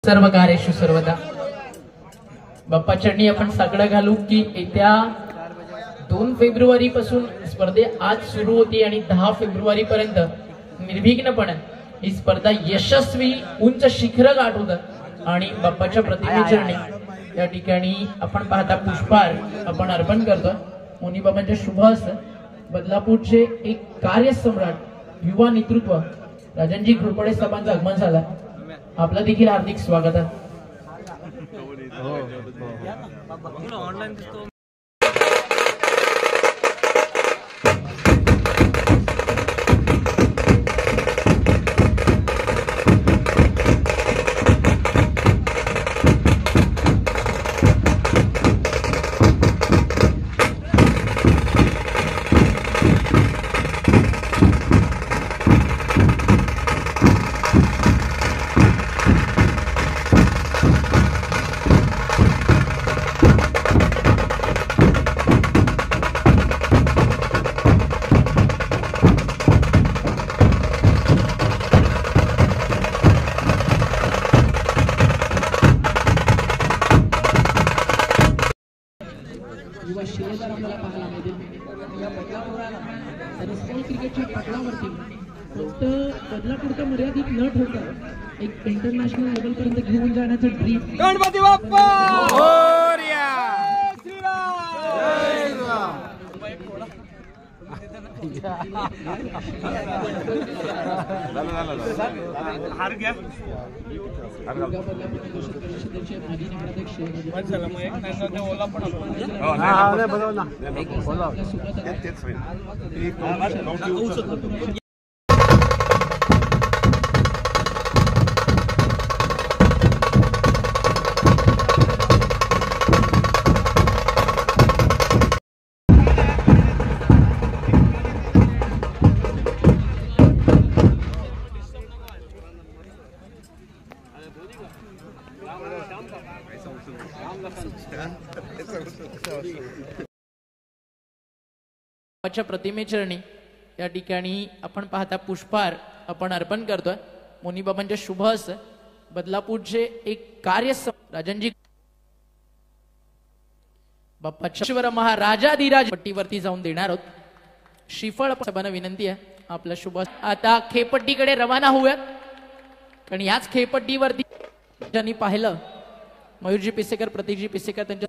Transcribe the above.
सर्व कार्येषु सर्वदा बाप्पा चरणी आपण सगळं घालू की येत्या 2 फेब्रुवारी पासून स्पर्धे आज सुरू होती आणि 10 फेब्रुवारी पर्यंत निर्विघ्नपणे ही स्पर्धा यशस्वी उंच शिखर गाठवतात आणि बाप्पाच्या प्रतिमे चरणी या ठिकाणी आपण पाहता पुष्पहार आपण अर्पण करतो। मुनी बाबांच्या शुभ हस्ते बदलापूरचे एक कार्यसम्राट युवा नेतृत्व राजनजी घोरपडे साहेबांचं आगमन झालं। आपलं देखील हार्दिक स्वागत आहे। युवा शिलेदार आपल्याला पाहायला मिळतील या बदलापुराला आणि स्पोर्ट क्रिकेटच्या पटलावरती फक्त बदलापूरचं मर्यादित न ठेवता एक इंटरनॅशनल लेवल पर्यंत घेऊन जाण्याचं ड्रीम गणपती बाप्पा मोरया श्रीराम जय राम हार घ्या परिषदेचे माजी नगराध्यक्ष प्रतिमे चरणी या ठिकाणी आपण पाहता पुष्पहार आपण अर्पण करतोय। मुनी बाबांच्या शुभ हस्ते बदलापूरचे एक कार्य राजनजी बाप्पाच्या महाराजाधिराज पट्टीवरती जाऊन देणार आहोत। श्रीफळ सभांना विनंती आहे आपला शुभ आता खेळपट्टीकडे रवाना होऊयात कारण याच खेळपट्टीवरती ज्यांनी पाहिलं मयूरजी पिसेकर प्रतीकजी पिसेकर त्यांच्या